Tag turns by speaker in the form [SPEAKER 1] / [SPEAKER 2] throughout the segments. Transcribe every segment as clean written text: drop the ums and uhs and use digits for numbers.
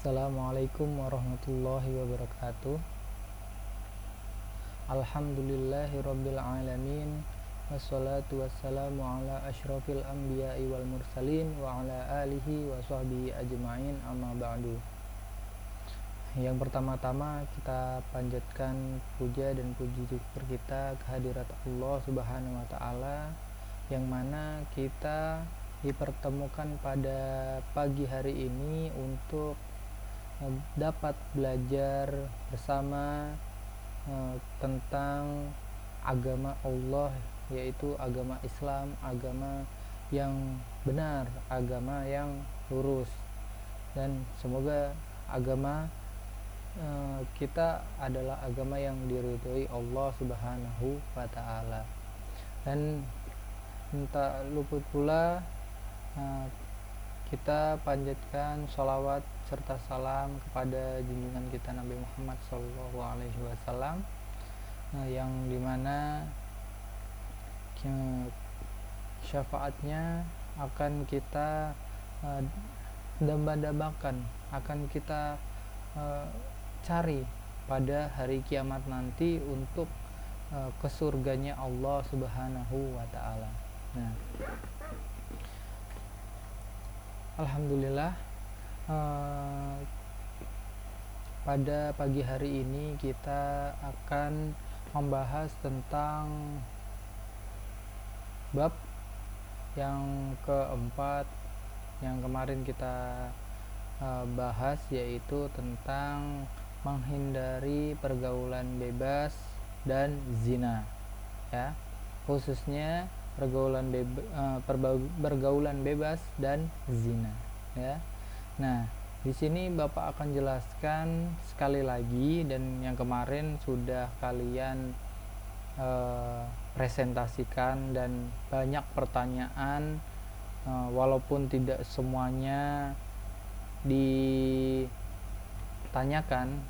[SPEAKER 1] Assalamualaikum warahmatullahi wabarakatuh. Alhamdulillahirabbil alamin. Wassalatu wassalamu ala asyrafil anbiya'i wal mursalin wa ala alihi wa sahbihi ajma'in, amma ba'du. Yang pertama-tama kita panjatkan puja dan puji syukur kita kehadirat Allah Subhanahu wa taala, yang mana kita dipertemukan pada pagi hari ini untuk dapat belajar bersama tentang agama Allah, yaitu agama Islam, agama yang benar, agama yang lurus, dan semoga agama kita adalah agama yang diridhoi Allah Subhanahu wa taala. Dan tak luput pula kita panjatkan sholawat serta salam kepada junjungan kita Nabi Muhammad SAW, yang dimana syafaatnya akan kita damba-dambakan, akan kita cari pada hari kiamat nanti untuk ke surganya Allah Subhanahu wa taala. Nah, alhamdulillah, pada pagi hari ini kita akan membahas tentang bab yang keempat yang kemarin kita bahas, yaitu tentang menghindari pergaulan bebas dan zina, ya, khususnya pergaulan bebas dan zina, ya. Nah, di sini Bapak akan jelaskan sekali lagi, dan yang kemarin sudah kalian presentasikan, dan banyak pertanyaan, walaupun tidak semuanya ditanyakan,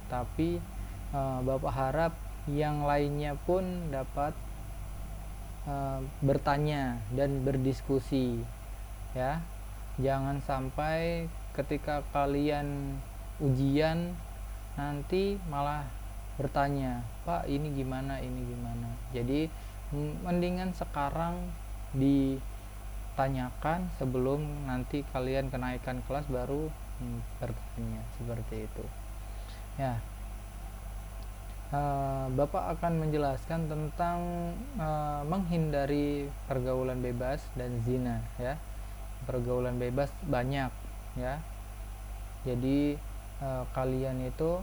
[SPEAKER 1] tapi Bapak harap yang lainnya pun dapat bertanya dan berdiskusi, ya. Jangan sampai ketika kalian ujian nanti malah bertanya, Pak, ini gimana, ini gimana. Jadi mendingan sekarang ditanyakan sebelum nanti kalian kenaikan kelas baru bertanya, seperti itu, ya. Bapak akan menjelaskan tentang menghindari pergaulan bebas dan zina, ya. Pergaulan bebas banyak, ya. Jadi kalian itu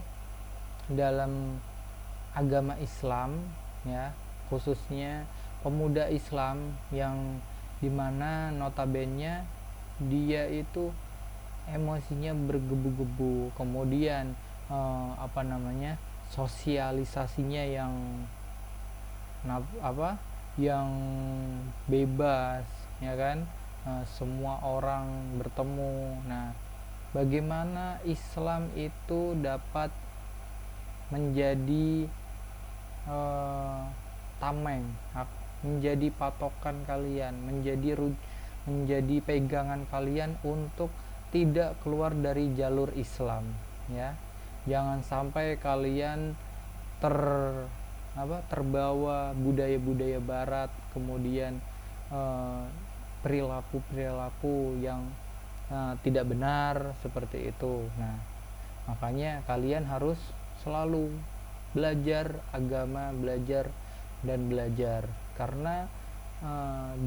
[SPEAKER 1] dalam agama Islam, ya, khususnya pemuda Islam yang dimana notabene dia itu emosinya bergebu-gebu, kemudian sosialisasinya yang bebas, ya kan, semua orang bertemu. Nah, bagaimana Islam itu dapat menjadi tameng, menjadi patokan kalian, menjadi pegangan kalian untuk tidak keluar dari jalur Islam, ya. Jangan sampai kalian terbawa budaya-budaya barat, kemudian perilaku-perilaku yang tidak benar seperti itu. Nah, makanya kalian harus selalu belajar agama, belajar dan belajar, karena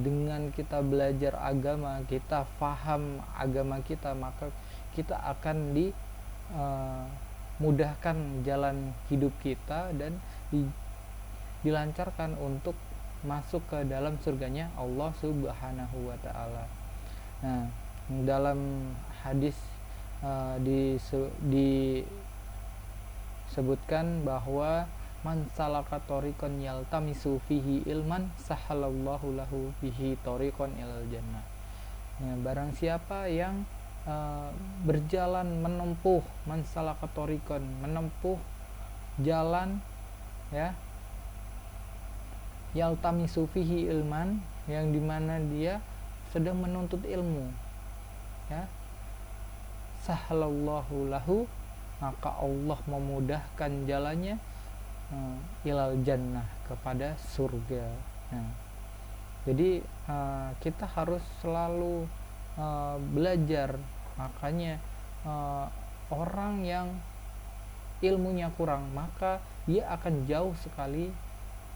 [SPEAKER 1] dengan kita belajar agama, kita paham agama kita, maka kita akan dimudahkan jalan hidup kita dan dilancarkan untuk masuk ke dalam surganya Allah Subhanahu wa taala. Nah, dalam hadis disebutkan bahwa man salaka tariqan yaltamisu fihi ilman sahalallahu lahu bihi tariqan ilal jannah. Ya, barang siapa yang berjalan menempuh, man salaka tariqan, menempuh jalan, ya, yaltamisu fihi ilman, yang dimana dia sedang menuntut ilmu, ya, sahhalallahu lahu, maka Allah memudahkan jalannya ilal jannah, kepada surga. Nah, jadi kita harus selalu belajar. Makanya orang yang ilmunya kurang, maka dia akan jauh sekali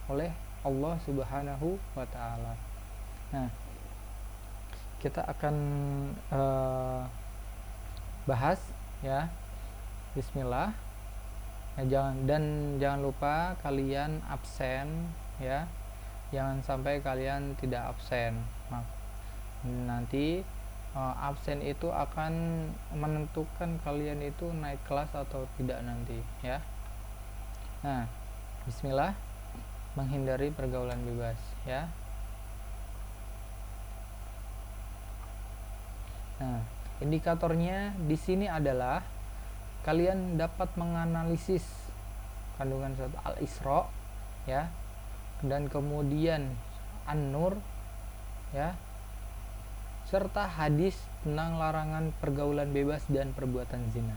[SPEAKER 1] oleh Allah Subhanahu wa Ta'ala. Nah, kita akan bahas ya. Bismillah. Nah, jangan lupa kalian absen ya. Jangan sampai kalian tidak absen. Nanti absen itu akan menentukan kalian itu naik kelas atau tidak nanti ya. Nah, bismillah. Menghindari pergaulan bebas ya. Nah, indikatornya di sini adalah kalian dapat menganalisis kandungan surat Al-Isra ya, dan kemudian An-Nur ya, serta hadis tentang larangan pergaulan bebas dan perbuatan zina.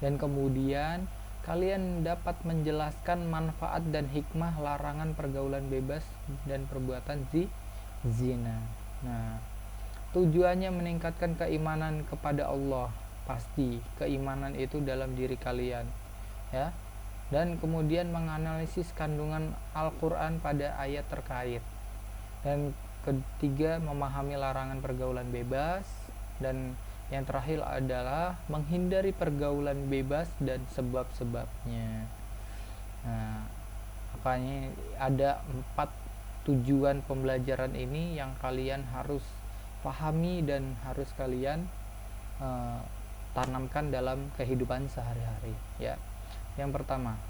[SPEAKER 1] Dan kemudian kalian dapat menjelaskan manfaat dan hikmah larangan pergaulan bebas dan perbuatan zina. Nah, tujuannya meningkatkan keimanan kepada Allah, pasti keimanan itu dalam diri kalian ya. Dan kemudian menganalisis kandungan Al-Quran pada ayat terkait. Dan ketiga, memahami larangan pergaulan bebas. Dan yang terakhir adalah menghindari pergaulan bebas dan sebab-sebabnya. Nah, makanya ada 4 tujuan pembelajaran ini yang kalian harus pahami dan harus kalian tanamkan dalam kehidupan sehari-hari ya. Yang pertama,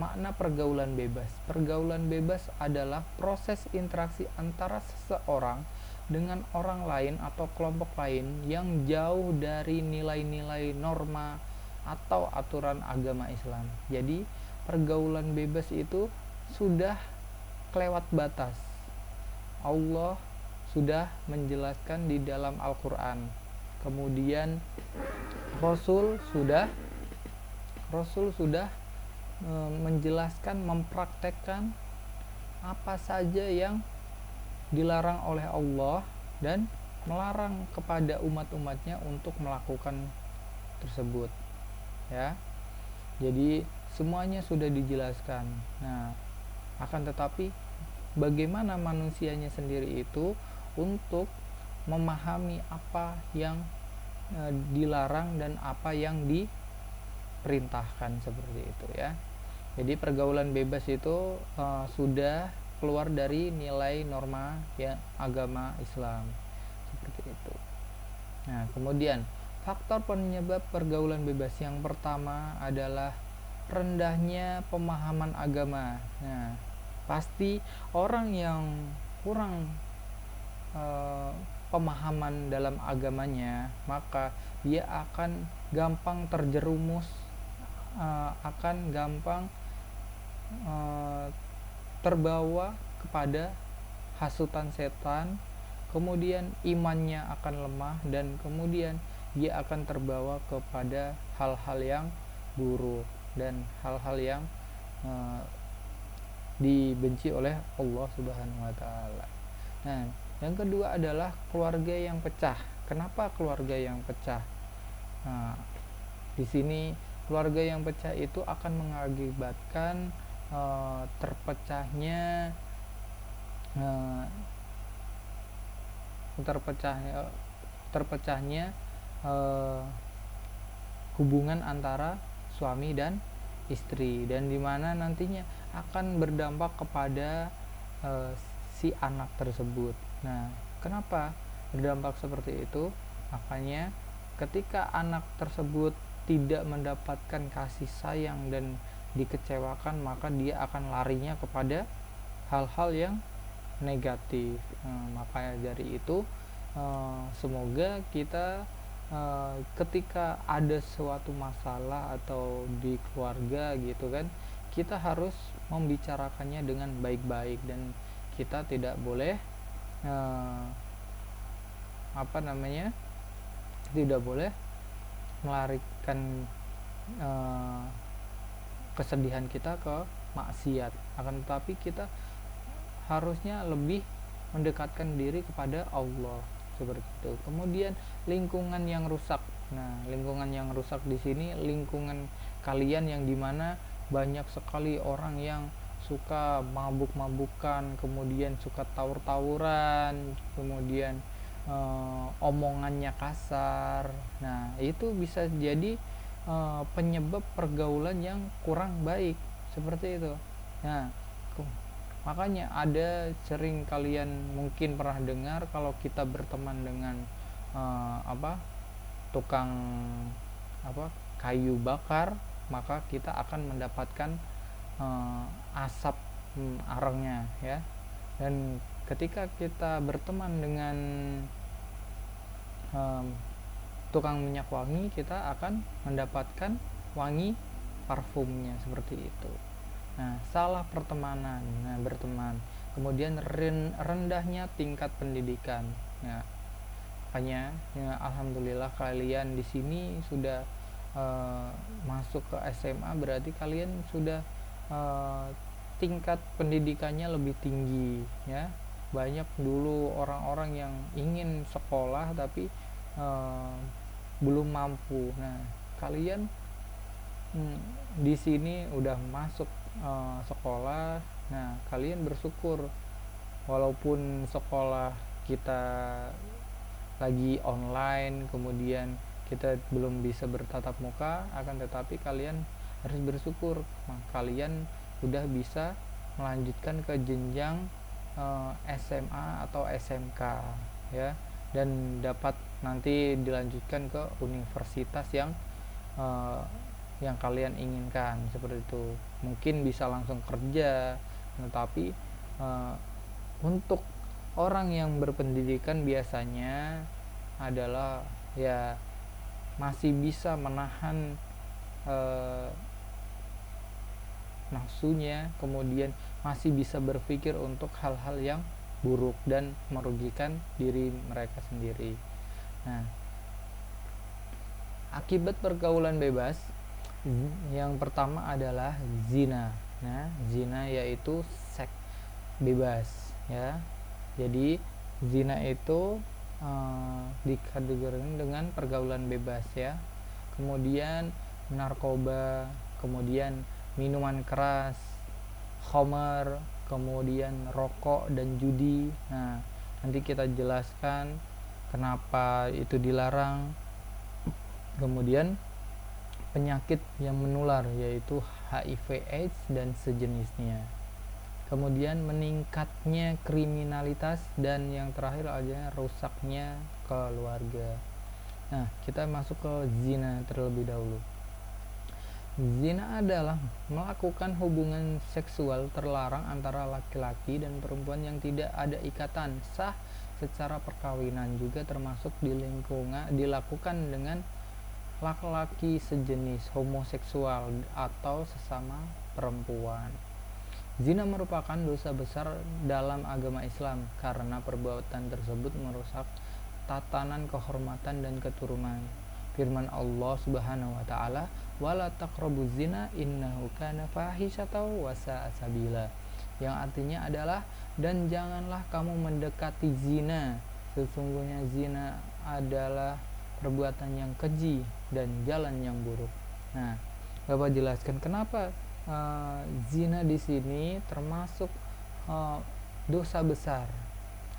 [SPEAKER 1] makna pergaulan bebas. Pergaulan bebas adalah proses interaksi antara seseorang dengan orang lain atau kelompok lain yang jauh dari nilai-nilai, norma atau aturan agama Islam. Jadi pergaulan bebas itu sudah kelewat batas. Allah sudah menjelaskan di dalam Al-Quran. Kemudian Rasul sudah menjelaskan, mempraktekkan apa saja yang dilarang oleh Allah dan melarang kepada umat-umatnya untuk melakukan tersebut ya. Jadi semuanya sudah dijelaskan. Nah, akan tetapi bagaimana manusianya sendiri itu untuk memahami apa yang dilarang dan apa yang diperintahkan, seperti itu ya. Jadi pergaulan bebas itu sudah keluar dari nilai norma ya agama Islam, seperti itu. Nah, kemudian faktor penyebab pergaulan bebas yang pertama adalah rendahnya pemahaman agama. Nah, pasti orang yang kurang pemahaman dalam agamanya, maka dia akan gampang terjerumus, akan gampang terbawa kepada hasutan setan, kemudian imannya akan lemah, dan kemudian dia akan terbawa kepada hal-hal yang buruk dan hal-hal yang dibenci oleh Allah Subhanahu wa Ta'ala. Nah, yang kedua adalah keluarga yang pecah. Kenapa keluarga yang pecah? Nah, di sini keluarga yang pecah itu akan mengakibatkan terpecahnya hubungan antara suami dan istri, dan dimana nantinya akan berdampak kepada si anak tersebut. Nah, kenapa berdampak seperti itu? Makanya ketika anak tersebut tidak mendapatkan kasih sayang dan dikecewakan, maka dia akan larinya kepada hal-hal yang negatif. Makanya dari itu semoga kita ketika ada suatu masalah atau di keluarga gitu kan, kita harus membicarakannya dengan baik-baik, dan kita tidak boleh tidak boleh melarikan kesedihan kita ke maksiat, akan tetapi kita harusnya lebih mendekatkan diri kepada Allah seperti itu. Kemudian lingkungan yang rusak. Nah, lingkungan yang rusak di sini lingkungan kalian yang dimana banyak sekali orang yang suka mabuk-mabukan, kemudian suka tawur-tawuran, kemudian omongannya kasar. Nah, itu bisa jadi penyebab pergaulan yang kurang baik seperti itu. Nah, makanya ada sering kalian mungkin pernah dengar kalau kita berteman dengan tukang kayu bakar, maka kita akan mendapatkan asap arangnya ya. Dan ketika kita berteman dengan tukang minyak wangi, kita akan mendapatkan wangi parfumnya seperti itu. Nah, salah pertemanan, berteman. Kemudian rendahnya tingkat pendidikan. Nah, makanya ya, alhamdulillah kalian di sini sudah masuk ke SMA, berarti kalian sudah tingkat pendidikannya lebih tinggi ya. Banyak dulu orang-orang yang ingin sekolah tapi belum mampu. Nah, kalian di sini udah masuk sekolah. Nah, kalian bersyukur walaupun sekolah kita lagi online, kemudian kita belum bisa bertatap muka, akan tetapi kalian harus bersyukur kalian sudah bisa melanjutkan ke jenjang SMA atau SMK ya, dan dapat nanti dilanjutkan ke universitas yang kalian inginkan seperti itu. Mungkin bisa langsung kerja, tetapi untuk orang yang berpendidikan biasanya adalah ya masih bisa menahan nafsunya, kemudian masih bisa berpikir untuk hal-hal yang buruk dan merugikan diri mereka sendiri. Nah, akibat pergaulan bebas yang pertama adalah zina. Nah, zina yaitu seks bebas ya. Jadi zina itu dikategorikan dengan pergaulan bebas ya. Kemudian narkoba, kemudian minuman keras, khamar, kemudian rokok dan judi. Nah, nanti kita jelaskan kenapa itu dilarang. Kemudian penyakit yang menular yaitu HIV/AIDS dan sejenisnya. Kemudian meningkatnya kriminalitas, dan yang terakhir adalah rusaknya keluarga. Nah, kita masuk ke zina terlebih dahulu. Zina adalah melakukan hubungan seksual terlarang antara laki-laki dan perempuan yang tidak ada ikatan sah secara perkawinan, juga termasuk dilakukan dengan laki-laki sejenis, homoseksual atau sesama perempuan. Zina merupakan dosa besar dalam agama Islam karena perbuatan tersebut merusak tatanan kehormatan dan keturunan. Firman Allah Subhanahu wa taala, "Wala taqrabuz zina innahu kana fahisyatan wa sa'a sabila." Yang artinya adalah, dan janganlah kamu mendekati zina, sesungguhnya zina adalah perbuatan yang keji dan jalan yang buruk. Nah, Bapak jelaskan kenapa zina di sini termasuk dosa besar.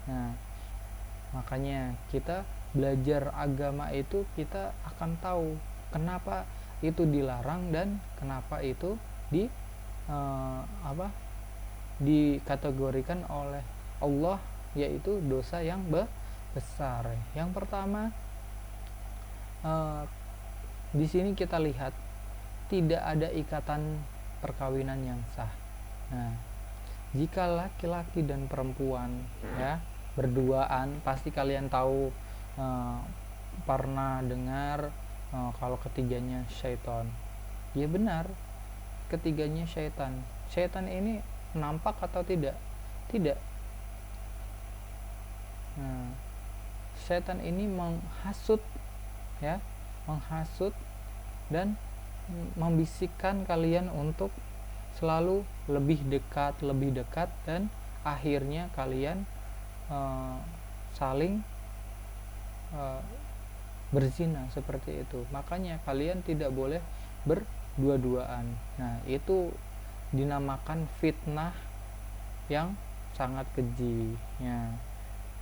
[SPEAKER 1] Nah, makanya kita belajar agama itu kita akan tahu kenapa itu dilarang dan kenapa itu dikategorikan oleh Allah yaitu dosa yang besar. Yang pertama, di sini kita lihat tidak ada ikatan perkawinan yang sah. Nah, jika laki-laki dan perempuan ya berduaan, pasti kalian tahu pernah dengar kalau ketiganya syaitan. Ya benar, ketiganya syaitan. Syaitan ini nampak atau tidak? Tidak. Nah, syaitan ini menghasut ya, menghasut dan membisikkan kalian untuk selalu lebih dekat dan akhirnya kalian saling berzina seperti itu. Makanya kalian tidak boleh berdua-duaan. Nah, itu dinamakan fitnah yang sangat keji ya.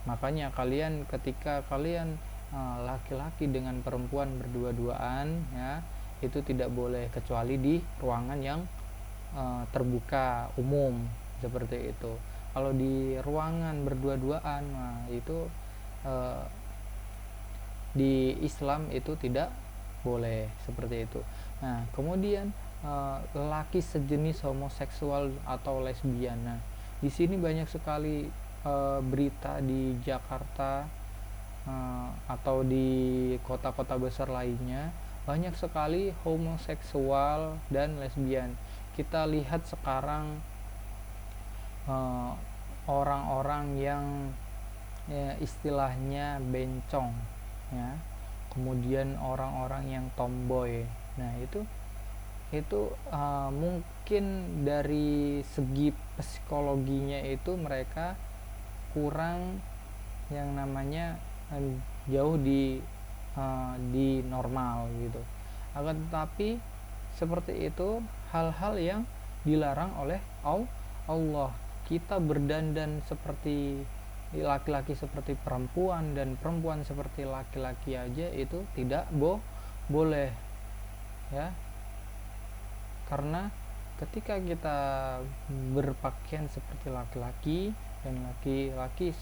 [SPEAKER 1] Makanya kalian ketika kalian laki-laki dengan perempuan berdua-duaan ya, itu tidak boleh kecuali di ruangan yang terbuka umum seperti itu. Kalau di ruangan berdua-duaan, nah itu di Islam itu tidak boleh seperti itu. Nah, kemudian lelaki sejenis homoseksual atau lesbian. Nah, di sini banyak sekali berita di Jakarta atau di kota-kota besar lainnya, banyak sekali homoseksual dan lesbian. Kita lihat sekarang orang-orang yang istilahnya bencong ya, kemudian orang-orang yang tomboy. Nah, itu mungkin dari segi psikologinya itu mereka kurang yang namanya jauh di normal gitu. Akan tetapi seperti itu hal-hal yang dilarang oleh Allah. Kita berdandan seperti laki-laki seperti perempuan dan perempuan seperti laki-laki aja itu tidak boleh ya. Karena ketika kita berpakaian seperti laki-laki dan laki-laki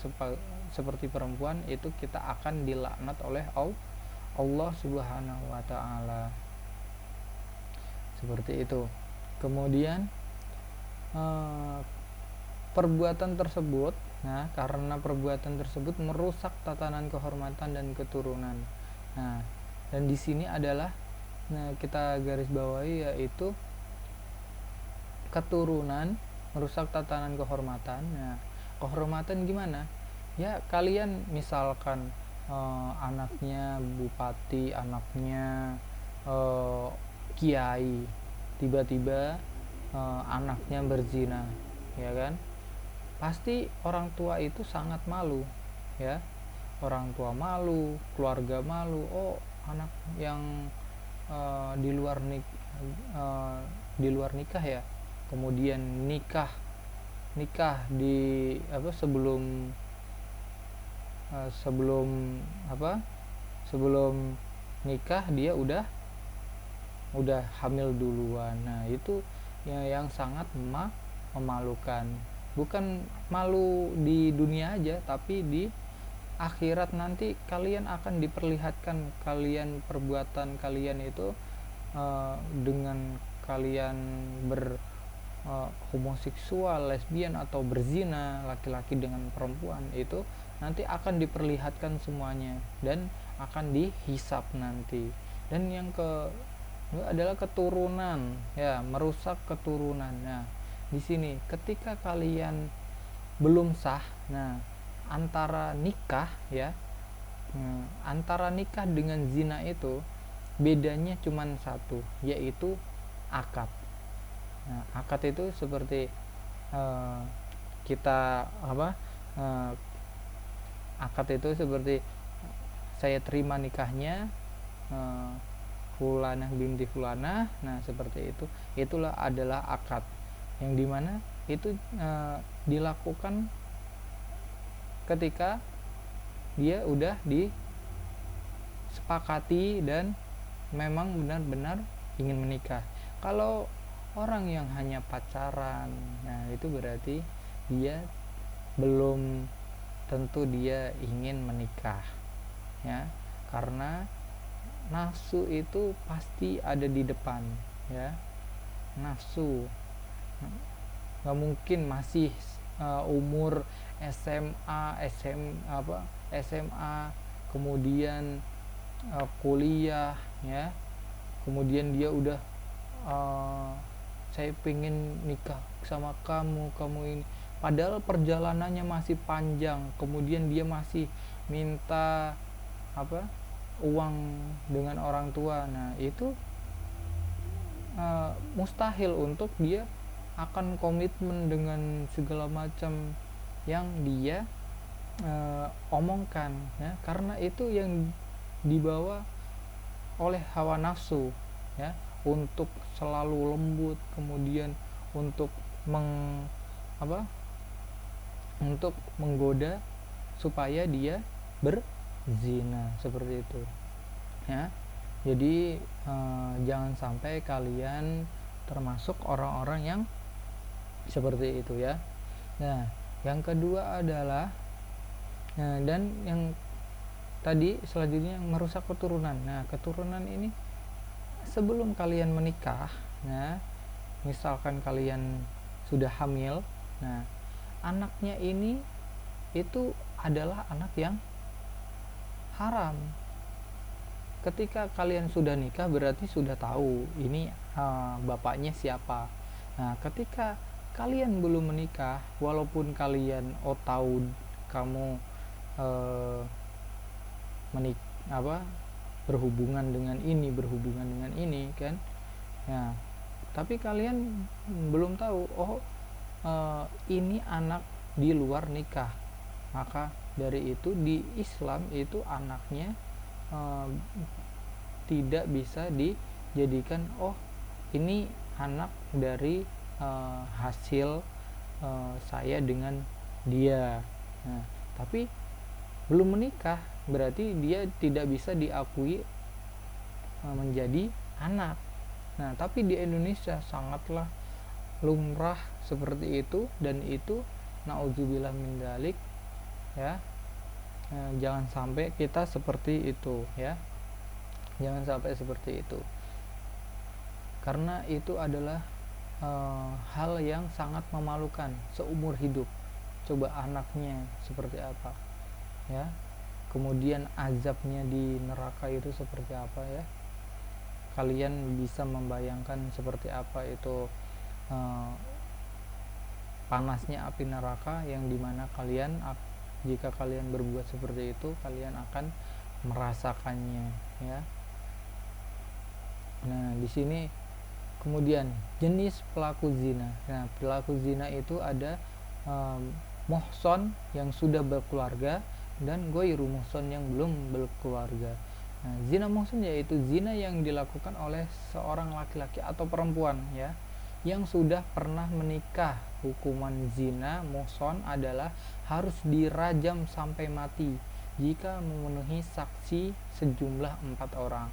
[SPEAKER 1] seperti perempuan, itu kita akan dilaknat oleh Allah Subhanahu wa taala. Seperti itu. Kemudian perbuatan tersebut, nah karena perbuatan tersebut merusak tatanan kehormatan dan keturunan. Nah, dan di sini adalah kita garis bawahi yaitu keturunan merusak tatanan kehormatan. Nah, kehormatan gimana? Ya, kalian misalkan anaknya bupati, anaknya kiai, tiba-tiba anaknya berzina, ya kan? Pasti orang tua itu sangat malu, ya. Orang tua malu, keluarga malu. Oh, anak yang di luar nikah ya. Kemudian nikah di sebelum nikah dia udah hamil duluan. Nah, itu yang sangat memalukan. Bukan malu di dunia aja, tapi di akhirat nanti kalian akan diperlihatkan perbuatan kalian itu dengan kalian homoseksual, lesbian atau berzina laki-laki dengan perempuan, itu nanti akan diperlihatkan semuanya dan akan dihisap nanti. Dan yang adalah keturunan ya, merusak keturunan. Nah, di sini ketika kalian belum sah, nah antara nikah dengan zina itu bedanya cuma satu, yaitu akad. Nah, akad itu seperti akad itu seperti saya terima nikahnya Fulanah binti Fulanah. Nah, seperti itu. Itulah adalah akad yang dimana itu dilakukan ketika dia udah disepakati dan memang benar-benar ingin menikah. Kalau orang yang hanya pacaran, nah itu berarti dia belum tentu dia ingin menikah ya, karena nafsu itu pasti ada di depan ya. Nafsu nggak mungkin masih umur SMA kemudian kuliah ya, kemudian dia udah saya pengen nikah sama kamu ini, padahal perjalanannya masih panjang, kemudian dia masih minta uang dengan orang tua. Nah itu mustahil untuk dia akan komitmen dengan segala macam yang dia omongkan, ya, karena itu yang dibawa oleh hawa nafsu, ya, untuk selalu lembut, kemudian untuk untuk menggoda supaya dia berzina seperti itu, ya. Jadi jangan sampai kalian termasuk orang-orang yang seperti itu, ya. Nah, yang kedua adalah dan yang tadi selanjutnya merusak keturunan. Nah, keturunan ini sebelum kalian menikah, nah, misalkan kalian sudah hamil, nah, anaknya ini itu adalah anak yang haram. Ketika kalian sudah nikah berarti sudah tahu ini bapaknya siapa. Nah, ketika kalian belum menikah, walaupun kalian tahu kamu berhubungan dengan ini kan, nah, tapi kalian belum tahu ini anak di luar nikah. Maka dari itu di Islam itu anaknya tidak bisa dijadikan ini anak dari hasil saya dengan dia. Nah, tapi belum menikah berarti dia tidak bisa diakui menjadi anak. Nah, tapi di Indonesia sangatlah lumrah seperti itu, dan itu naudzubillah min dzalik, ya. Jangan sampai kita seperti itu, ya. Jangan sampai seperti itu, karena itu adalah hal yang sangat memalukan seumur hidup. Coba anaknya seperti apa, ya, kemudian azabnya di neraka itu seperti apa, ya. Kalian bisa membayangkan seperti apa itu panasnya api neraka, yang dimana kalian, jika kalian berbuat seperti itu, kalian akan merasakannya, ya. Nah, di sini kemudian jenis pelaku zina. Nah, pelaku zina itu ada muhson yang sudah berkeluarga dan ghairu muhson yang belum berkeluarga. Nah, zina muhson yaitu zina yang dilakukan oleh seorang laki-laki atau perempuan, ya, yang sudah pernah menikah. Hukuman zina muhson adalah harus dirajam sampai mati jika memenuhi saksi sejumlah 4 orang.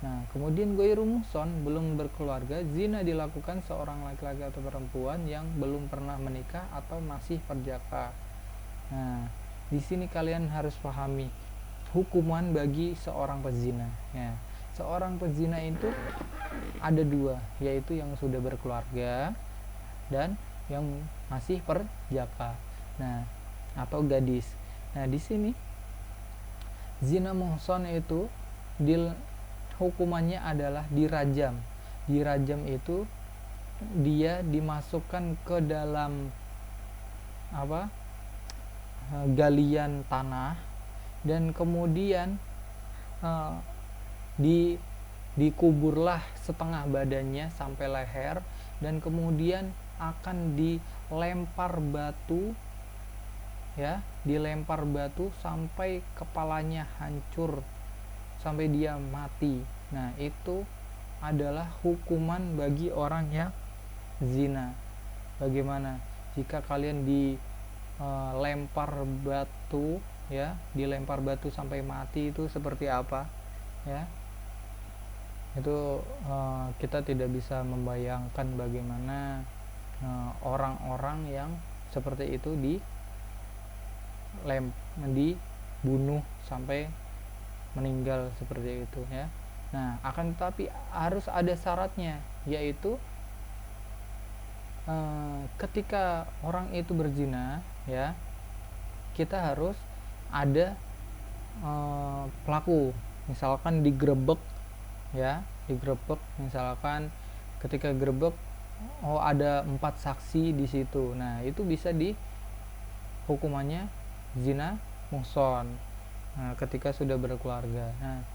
[SPEAKER 1] Nah, kemudian ghairu muhson, belum berkeluarga, zina dilakukan seorang laki-laki atau perempuan yang belum pernah menikah atau masih perjaka. Nah, di sini kalian harus pahami hukuman bagi seorang pezina, ya. Seorang pezina itu ada 2, yaitu yang sudah berkeluarga dan yang masih perjaka, nah, atau gadis. Nah, di sini zina muhson itu hukumannya adalah dirajam. Dirajam itu dia dimasukkan ke dalam galian tanah, dan kemudian dikuburlah setengah badannya sampai leher, dan kemudian akan dilempar batu, ya, dilempar batu sampai kepalanya hancur, sampai dia mati. Nah, itu adalah hukuman bagi orang yang zina. Bagaimana jika kalian dilempar batu, ya, dilempar batu sampai mati, itu seperti apa, ya. Itu kita tidak bisa membayangkan bagaimana orang-orang yang seperti itu dibunuh sampai meninggal seperti itu, ya. Nah, akan tetapi harus ada syaratnya, yaitu ketika orang itu berzina, ya, kita harus ada pelaku. Misalkan digerebek, ya, digerebek, misalkan ketika gerebek ada 4 saksi di situ. Nah, itu bisa hukumannya zina muhson ketika sudah berkeluarga. Nah,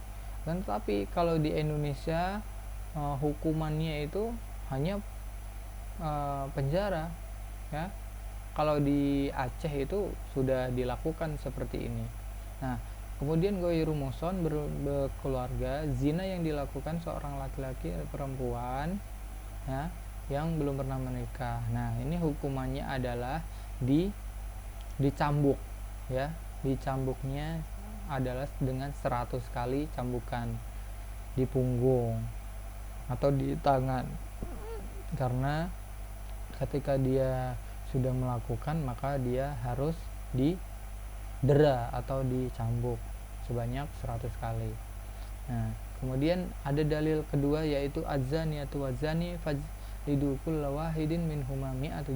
[SPEAKER 1] Dan tetapi kalau di Indonesia hukumannya itu hanya penjara, ya. Kalau di Aceh itu sudah dilakukan seperti ini. Nah, kemudian ghairu muhsan, berkeluarga, zina yang dilakukan seorang laki-laki atau perempuan, ya, yang belum pernah menikah. Nah, ini hukumannya adalah dicambuk, ya. Dicambuknya adalah dengan 100 kali cambukan di punggung atau di tangan. Karena ketika dia sudah melakukan, maka dia harus didera atau dicambuk sebanyak 100 kali. Nah, kemudian ada dalil kedua, yaitu az-zaniyatu waz-zani fajlidu kulla wahidin minhuma mi'atu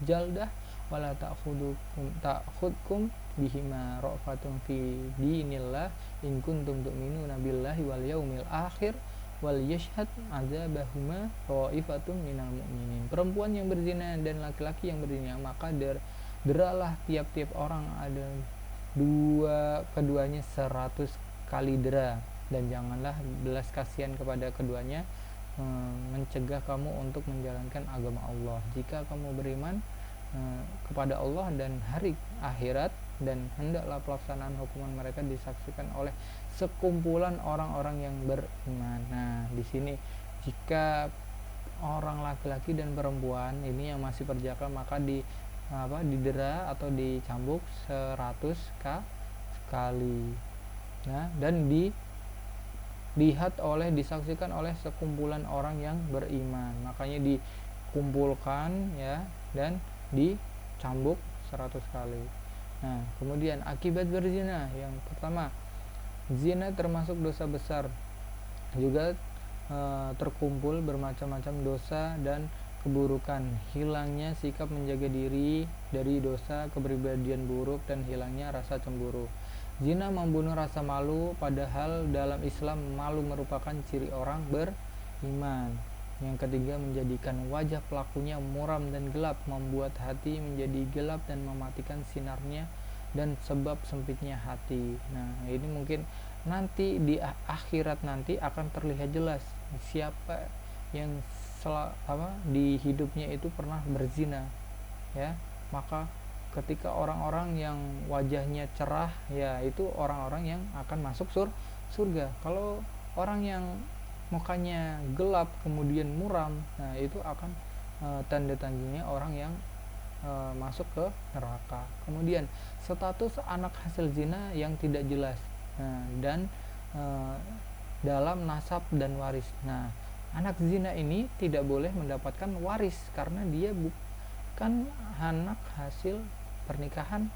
[SPEAKER 1] jaldah wala ta'khudkum bihima ra'fatun fi dinillah in kuntum tu'minuna billahi wal yaumil akhir wal yashhad adzabahuma ta'ifatun minal mu'minin. Perempuan yang berzina dan laki-laki yang berzina, maka deralah tiap-tiap orang ada keduanya 100 kali dera, dan janganlah belas kasihan kepada keduanya, mencegah kamu untuk menjalankan agama Allah. Jika kamu beriman kepada Allah dan hari akhirat, dan hendaklah pelaksanaan hukuman mereka disaksikan oleh sekumpulan orang-orang yang beriman. Nah, di sini jika orang laki-laki dan perempuan ini yang masih perjaka, maka didera atau dicambuk 100 kali. Nah, dan disaksikan oleh sekumpulan orang yang beriman. Makanya dikumpulkan, ya, dan dicambuk 100 kali. Nah, kemudian akibat berzina yang pertama, zina termasuk dosa besar, juga terkumpul bermacam-macam dosa dan keburukan, hilangnya sikap menjaga diri dari dosa, kepribadian buruk, dan hilangnya rasa cemburu. Zina membunuh rasa malu, padahal dalam Islam malu merupakan ciri orang beriman. Yang ketiga, menjadikan wajah pelakunya muram dan gelap, membuat hati menjadi gelap dan mematikan sinarnya dan sebab sempitnya hati. Nah, ini mungkin nanti di akhirat nanti akan terlihat jelas siapa yang di hidupnya itu pernah berzina, ya. Maka ketika orang-orang yang wajahnya cerah, ya, itu orang-orang yang akan masuk surga. Kalau orang yang mukanya gelap kemudian muram, nah itu akan tanda-tandanya orang yang masuk ke neraka. Kemudian status anak hasil zina yang tidak jelas, dan dalam nasab dan waris. Nah, anak zina ini tidak boleh mendapatkan waris karena dia bukan anak hasil pernikahan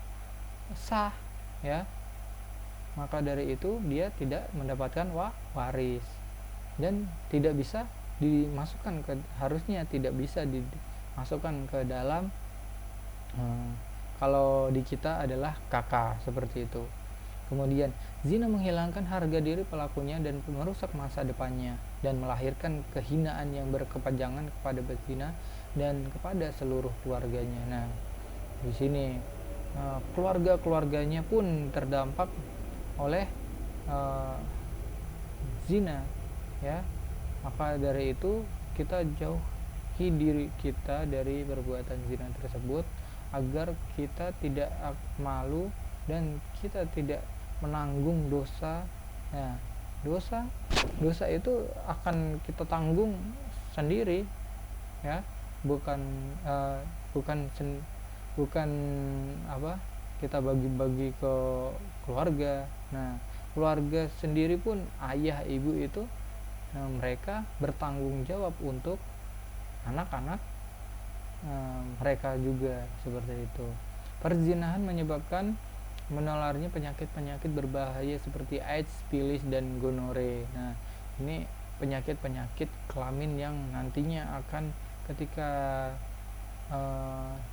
[SPEAKER 1] sah, ya. Maka dari itu dia tidak mendapatkan waris dan tidak bisa dimasukkan harusnya tidak bisa dimasukkan ke dalam kalau di kita adalah kakak, seperti itu. Kemudian zina menghilangkan harga diri pelakunya dan merusak masa depannya dan melahirkan kehinaan yang berkepanjangan kepada pezina dan kepada seluruh keluarganya. Nah, di sini keluarga-keluarganya pun terdampak oleh zina, ya. Maka dari itu kita jauhi diri kita dari perbuatan zina tersebut agar kita tidak malu dan kita tidak menanggung dosa. Ya, dosa itu akan kita tanggung sendiri, ya, bukan kita bagi-bagi ke keluarga. Nah, keluarga sendiri pun ayah ibu itu mereka bertanggung jawab untuk anak-anak mereka juga, seperti itu. Perzinahan menyebabkan menularnya penyakit-penyakit berbahaya seperti AIDS, sifilis, dan gonore. Nah, ini penyakit-penyakit kelamin yang nantinya akan ketika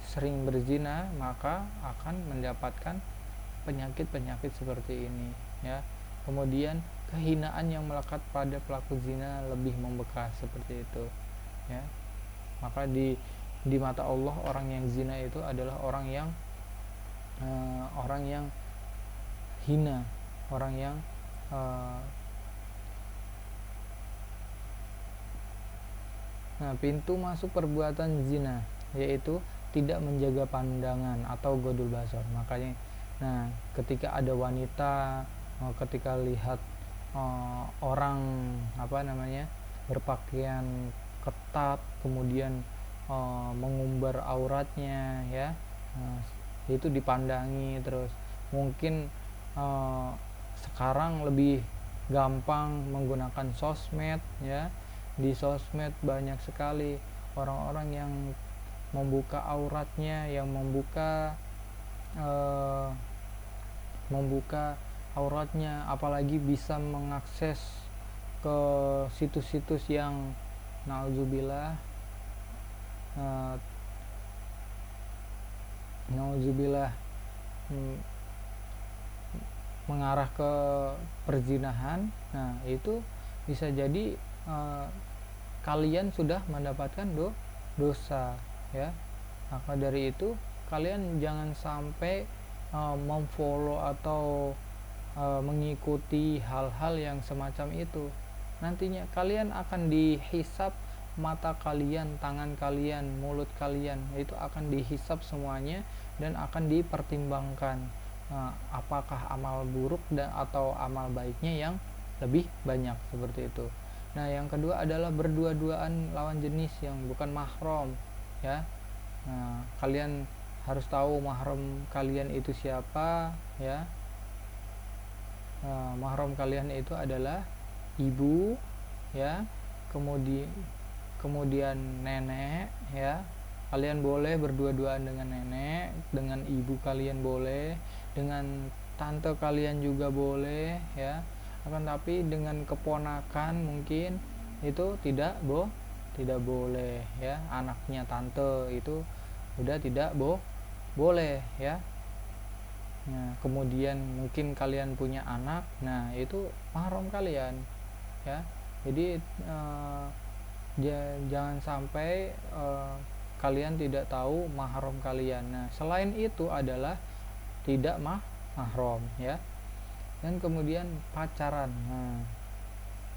[SPEAKER 1] sering berzina maka akan mendapatkan penyakit-penyakit seperti ini, ya. Kemudian kehinaan yang melekat pada pelaku zina lebih membekas, seperti itu, ya. Maka di mata Allah orang yang zina itu adalah orang yang hina, orang yang Nah, pintu masuk perbuatan zina yaitu tidak menjaga pandangan atau godul basar. Makanya, nah, ketika ada wanita, ketika lihat orang berpakaian ketat, kemudian mengumbar auratnya, ya, nah, itu dipandangi terus. Mungkin sekarang lebih gampang menggunakan sosmed, ya. Di sosmed banyak sekali orang-orang yang membuka auratnya, yang membuka auratnya, apalagi bisa mengakses ke situs-situs yang nauzubillah mengarah ke perzinahan. Nah, itu bisa jadi kalian sudah mendapatkan dosa, ya. Maka dari itu kalian jangan sampai memfollow atau mengikuti hal-hal yang semacam itu. Nantinya kalian akan dihisap, mata kalian, tangan kalian, mulut kalian, itu akan dihisap semuanya dan akan dipertimbangkan apakah amal buruk atau amal baiknya yang lebih banyak, seperti itu. Nah, yang kedua adalah berdua-duaan lawan jenis yang bukan mahram, ya. Nah, kalian harus tahu mahram kalian itu siapa, ya. Mahram kalian itu adalah ibu, ya, kemudian nenek, ya. Kalian boleh berdua-duaan dengan nenek, dengan ibu kalian boleh, dengan tante kalian juga boleh, ya. Akan tapi dengan keponakan mungkin itu tidak boleh, ya. Anaknya tante itu udah tidak boleh, ya. Nah, kemudian mungkin kalian punya anak, nah itu mahram kalian, ya. Jadi jangan sampai kalian tidak tahu mahram kalian. Nah, selain itu adalah tidak mahram, ya. Dan kemudian pacaran. Nah,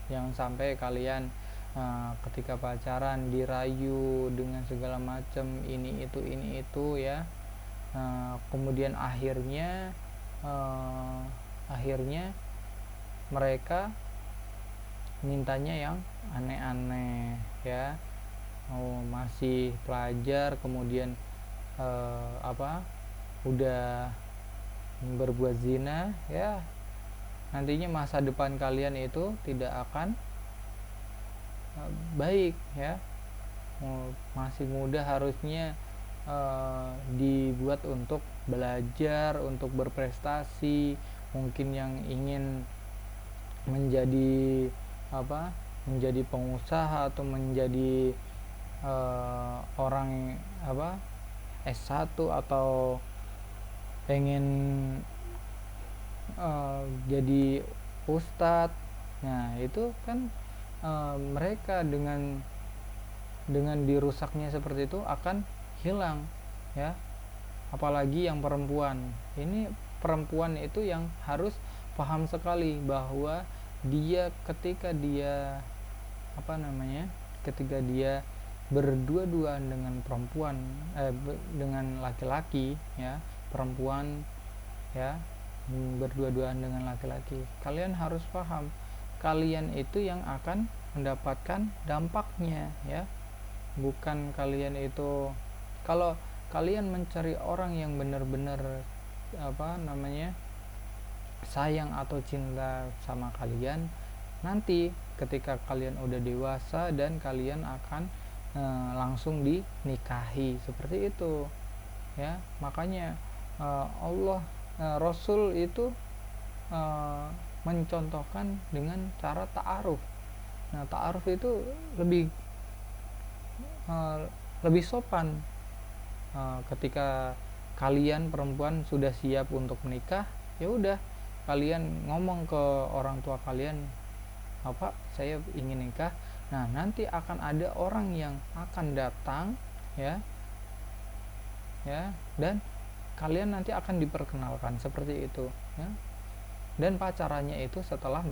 [SPEAKER 1] jangan sampai kalian ketika pacaran dirayu dengan segala macam ini itu, ya. Kemudian akhirnya mereka mintanya yang aneh-aneh, ya. Masih pelajar, kemudian udah berbuat zina, ya. Nantinya masa depan kalian itu tidak akan baik, ya. Masih muda harusnya dibuat untuk belajar, untuk berprestasi. Mungkin yang ingin menjadi pengusaha atau menjadi orang S1 atau pengen jadi ustadz. Nah, itu kan mereka dengan dirusaknya seperti itu akan hilang, ya. Apalagi yang perempuan. Ini perempuan itu yang harus paham sekali bahwa dia ketika dia berdua-duaan dengan perempuan, dengan laki-laki, ya, perempuan, ya, berdua-duaan dengan laki-laki, kalian harus paham kalian itu yang akan mendapatkan dampaknya, ya. Bukan kalian itu, kalau kalian mencari orang yang benar-benar sayang atau cinta sama kalian, nanti ketika kalian udah dewasa dan kalian akan langsung dinikahi, seperti itu, ya. Makanya Rasul itu mencontohkan dengan cara ta'aruf. Nah, ta'aruf itu lebih sopan. Ketika kalian perempuan sudah siap untuk menikah, ya udah, kalian ngomong ke orang tua kalian, saya ingin nikah. Nah, nanti akan ada orang yang akan datang, ya, dan kalian nanti akan diperkenalkan, seperti itu, ya. Dan pacarannya itu setelah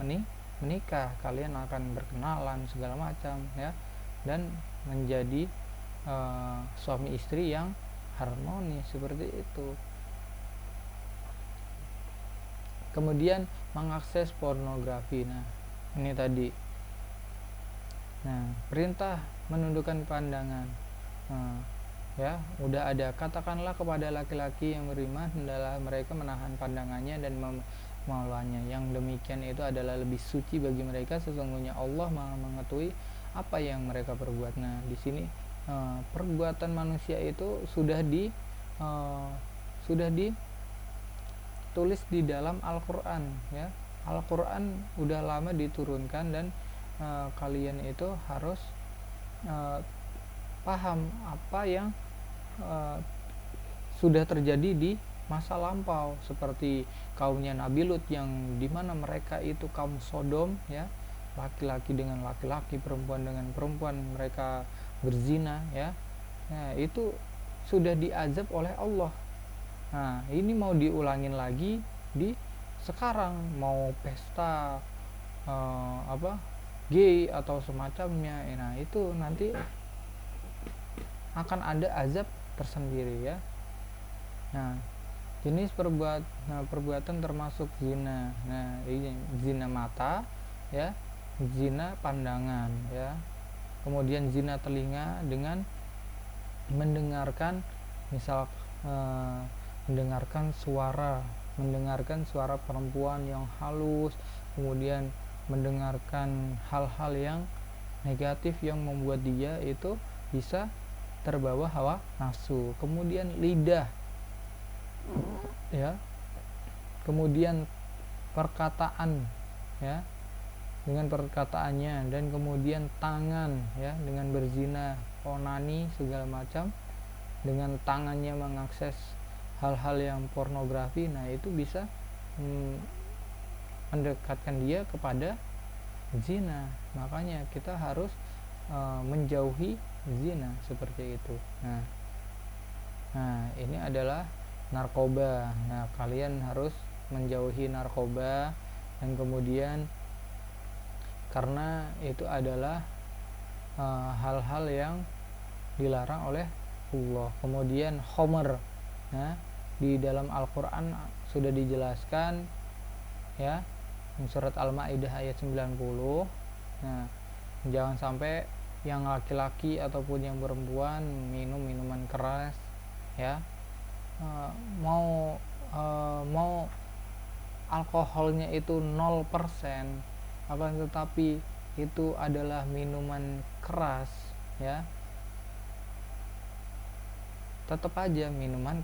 [SPEAKER 1] menikah, kalian akan berkenalan segala macam, ya. Dan menjadi suami istri yang harmonis seperti itu. Kemudian mengakses pornografi. Nah, ini tadi. Nah, perintah menundukkan pandangan. Nah, ya, udah ada. Katakanlah kepada laki-laki yang beriman, hendaklah mereka menahan pandangannya dan melawannya. Yang demikian itu adalah lebih suci bagi mereka. Sesungguhnya Allah Maha mengetahui apa yang mereka perbuat. Nah, di sini perbuatan manusia itu sudah ditulis di dalam Al-Quran, ya. Al-Quran udah lama diturunkan dan kalian itu harus paham apa yang sudah terjadi di masa lampau, seperti kaumnya Nabi Lut yang dimana mereka itu kaum Sodom, ya, laki-laki dengan laki-laki, perempuan dengan perempuan, mereka berzina, ya. Nah, itu sudah diazab oleh Allah. Nah, ini mau diulangin lagi di sekarang, mau pesta gay atau semacamnya. Nah, itu nanti akan ada azab tersendiri, ya. Nah, jenis perbuatan termasuk zina. Nah, ini zina mata, ya, zina pandangan, ya. Kemudian zina telinga dengan mendengarkan, misal mendengarkan suara perempuan yang halus, kemudian mendengarkan hal-hal yang negatif yang membuat dia itu bisa terbawa hawa nafsu. Kemudian lidah, ya, kemudian perkataan, ya, dengan perkataannya, dan kemudian tangan, ya, dengan berzina, onani segala macam, dengan tangannya mengakses hal-hal yang pornografi. Nah, itu bisa mendekatkan dia kepada zina. Makanya kita harus menjauhi zina seperti itu. Nah, ini adalah narkoba. Nah, kalian harus menjauhi narkoba, dan kemudian karena itu adalah hal-hal yang dilarang oleh Allah. Kemudian khomer, nah, di dalam Al-Quran sudah dijelaskan, ya, surat Al-Maidah ayat 90. Nah, jangan sampai yang laki-laki ataupun yang perempuan minum minuman keras, ya, mau alkoholnya itu 0%, akan tetapi itu adalah minuman keras, ya, tetap aja minuman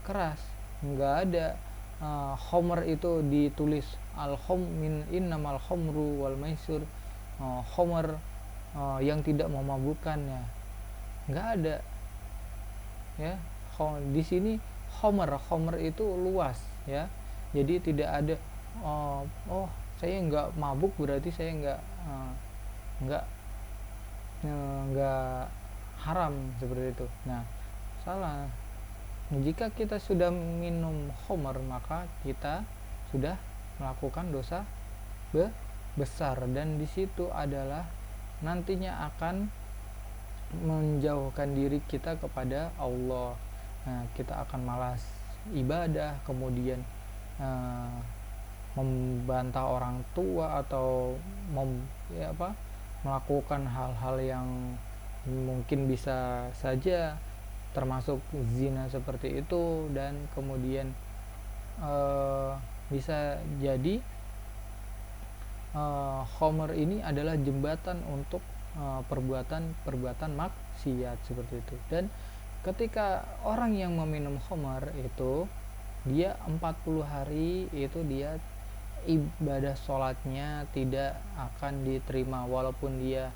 [SPEAKER 1] keras. Nggak ada khomer itu ditulis innamal khomru wal maisur, khomer yang tidak memabukkan, ya, nggak ada, ya. Di sini khomer itu luas, ya, jadi tidak ada saya nggak mabuk berarti saya nggak haram, seperti itu. Nah, salah. Jika kita sudah minum khomer, maka kita sudah melakukan dosa besar, dan di situ adalah nantinya akan menjauhkan diri kita kepada Allah. Nah, kita akan malas ibadah, kemudian membantah orang tua, atau melakukan hal-hal yang mungkin bisa saja termasuk zina seperti itu, dan kemudian bisa jadi khomer ini adalah jembatan untuk perbuatan maksiat seperti itu. Dan ketika orang yang meminum khomer itu, dia 40 hari itu dia ibadah sholatnya tidak akan diterima, walaupun dia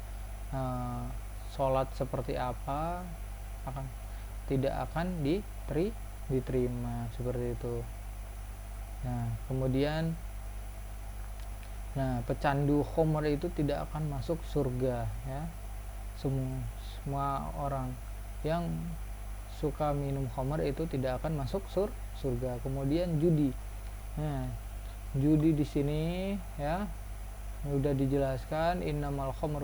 [SPEAKER 1] sholat seperti apa tidak akan diterima seperti itu. Nah, kemudian pecandu khomer itu tidak akan masuk surga, ya. Semua orang yang suka minum khomer itu tidak akan masuk surga. Kemudian judi. Nah, judi di sini, ya, sudah dijelaskan innamal khamr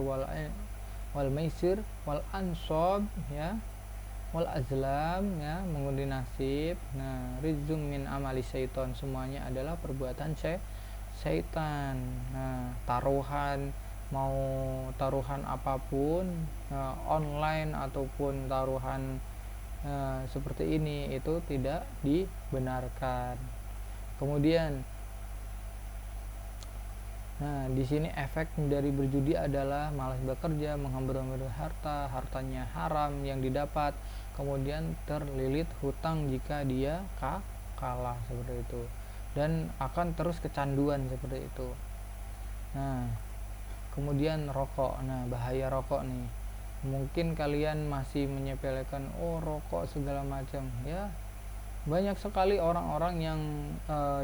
[SPEAKER 1] wal maisir wal ansab ya, wal azlam ya, mengundi nasib. Nah, rizum min amali syaiton, semuanya adalah perbuatan syaitan. Nah, taruhan, mau taruhan apapun, online ataupun taruhan seperti ini, itu tidak dibenarkan. Kemudian, nah di sini efek dari berjudi adalah malas bekerja, menghambur-hambur harta, hartanya haram yang didapat, kemudian terlilit hutang jika dia kalah seperti itu, dan akan terus kecanduan seperti itu. Nah, kemudian rokok. Nah, bahaya rokok nih. Mungkin kalian masih menyepelekan, oh rokok segala macam ya. Banyak sekali orang-orang yang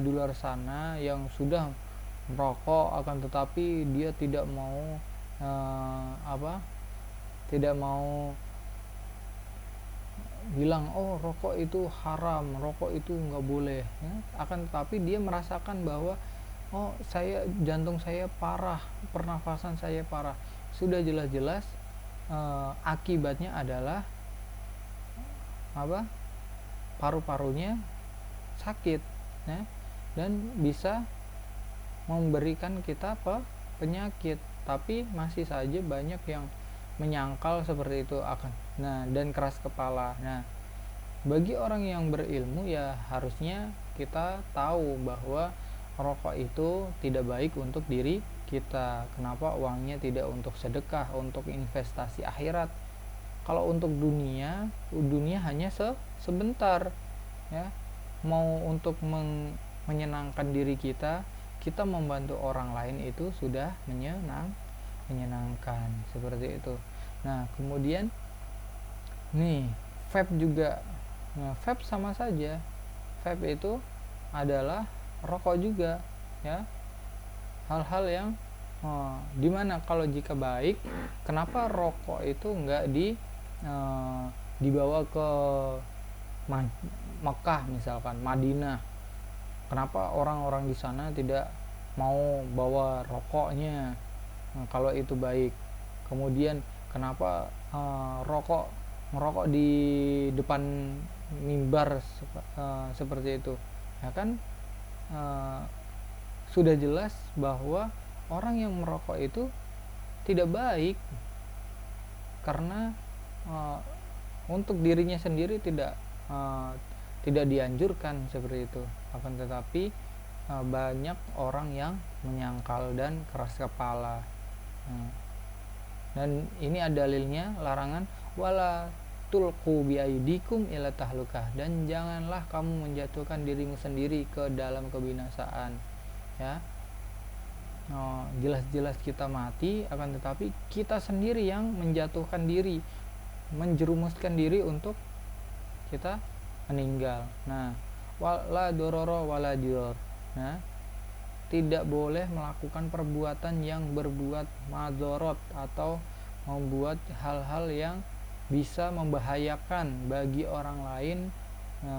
[SPEAKER 1] di luar sana yang sudah merokok, akan tetapi dia tidak mau tidak mau bilang oh rokok itu haram, rokok itu nggak boleh ya. Akan tetapi dia merasakan bahwa oh jantung saya parah, pernafasan saya parah. Sudah jelas-jelas akibatnya adalah paru-parunya sakit ya, dan bisa memberikan kita penyakit. Tapi masih saja banyak yang menyangkal seperti itu dan keras kepala. Nah, bagi orang yang berilmu ya harusnya kita tahu bahwa rokok itu tidak baik untuk diri kita. Kenapa uangnya tidak untuk sedekah, untuk investasi akhirat? Kalau untuk dunia hanya sebentar ya. Mau untuk menyenangkan diri kita membantu orang lain itu sudah menyenangkan seperti itu. Nah, kemudian nih vape juga. Nah, vape sama saja. Vape itu adalah rokok juga ya. Hal-hal yang dimana kalau jika baik, kenapa rokok itu enggak dibawa ke Mekah misalkan, Madinah? Kenapa orang-orang di sana tidak mau bawa rokoknya kalau itu baik? Kemudian kenapa merokok di depan mimbar seperti itu? Ya kan sudah jelas bahwa orang yang merokok itu tidak baik, karena untuk dirinya sendiri tidak dianjurkan seperti itu. Akan tetapi banyak orang yang menyangkal dan keras kepala. Dan ini ada dalilnya, larangan wala tulqu biaidikum ila tahlukah, dan janganlah kamu menjatuhkan dirimu sendiri ke dalam kebinasaan ya. Jelas-jelas kita mati, akan tetapi kita sendiri yang menjatuhkan diri, menjerumuskan diri untuk kita meninggal. Nah, wala dororo wala dior. Nah, tidak boleh melakukan perbuatan yang berbuat madorot atau membuat hal-hal yang bisa membahayakan bagi orang lain,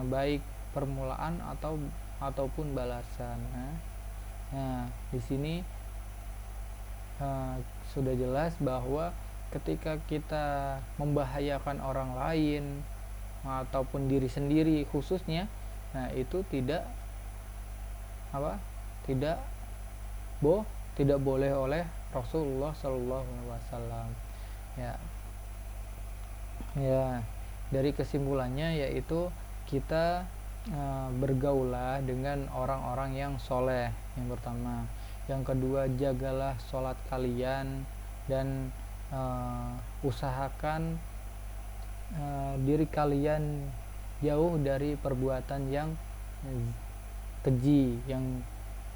[SPEAKER 1] baik permulaan ataupun balasan. Nah, di sini sudah jelas bahwa ketika kita membahayakan orang lain ataupun diri sendiri khususnya, nah itu tidak boleh oleh Rasulullah Shallallahu Alaihi Wasallam ya. Dari kesimpulannya yaitu kita bergaulah dengan orang-orang yang soleh, yang pertama. Yang kedua, jagalah sholat kalian dan usahakan diri kalian jauh dari perbuatan yang keji, yang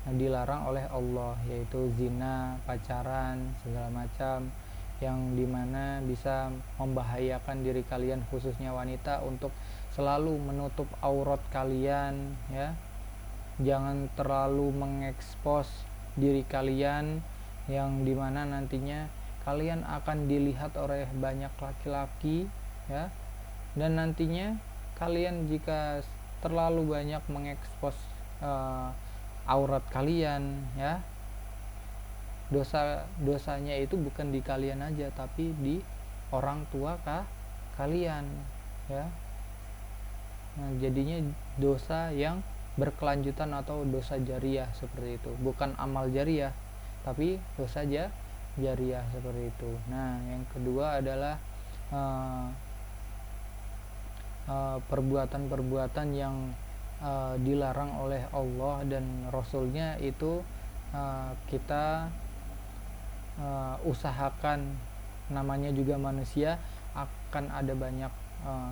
[SPEAKER 1] dilarang oleh Allah, yaitu zina, pacaran, segala macam yang dimana bisa membahayakan diri kalian, khususnya wanita, untuk selalu menutup aurat kalian ya. Jangan terlalu mengekspos diri kalian, yang dimana nantinya kalian akan dilihat oleh banyak laki-laki ya. Dan nantinya kalian jika terlalu banyak mengekspos aurat kalian ya, dosanya itu bukan di kalian aja, tapi di orang tua kalian, ya. Nah, jadinya dosa yang berkelanjutan atau dosa jariah seperti itu, bukan amal jariah, tapi dosa jariah seperti itu. Nah, yang kedua adalah perbuatan-perbuatan yang dilarang oleh Allah dan Rasulnya itu kita usahakan, namanya juga manusia, akan ada banyak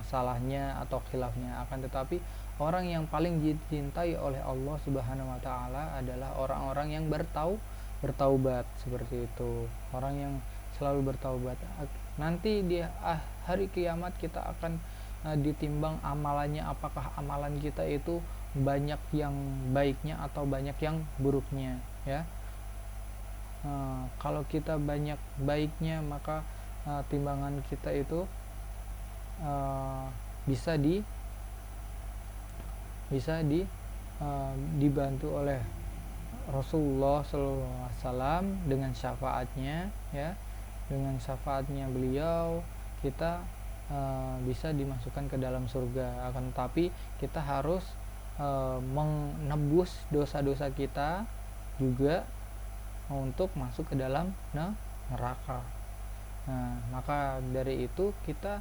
[SPEAKER 1] salahnya atau khilafnya, akan tetapi orang yang paling dicintai oleh Allah Subhanahu wa taala adalah orang-orang yang bertaubat seperti itu. Orang yang selalu bertaubat. Nanti di hari kiamat kita akan ditimbang amalannya, apakah amalan kita itu banyak yang baiknya atau banyak yang buruknya, ya. Kalau kita banyak baiknya, maka timbangan kita itu bisa dibantu oleh Rasulullah SAW dengan syafaatnya, ya. Dengan syafaatnya beliau kita bisa dimasukkan ke dalam surga. Akan tetapi kita harus menebus dosa-dosa kita juga untuk masuk ke dalam neraka. Nah, maka dari itu kita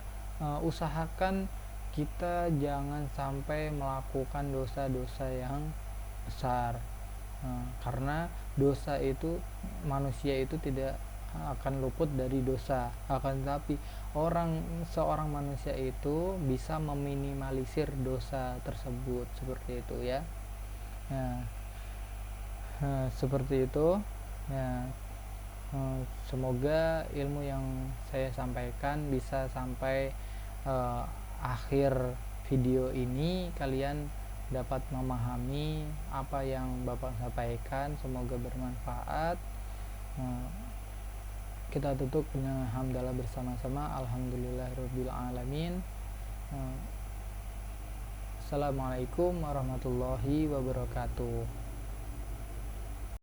[SPEAKER 1] usahakan kita jangan sampai melakukan dosa-dosa yang besar, karena dosa itu, manusia itu tidak akan luput dari dosa, akan tetapi seorang manusia itu bisa meminimalisir dosa tersebut, seperti itu, ya. Seperti itu, ya. Semoga ilmu yang saya sampaikan bisa sampai akhir video ini, kalian dapat memahami apa yang Bapak sampaikan. Semoga bermanfaat. Kita tutup dengan hamdalah bersama-sama. Alhamdulillahirabbil alamin. Assalamualaikum warahmatullahi wabarakatuh.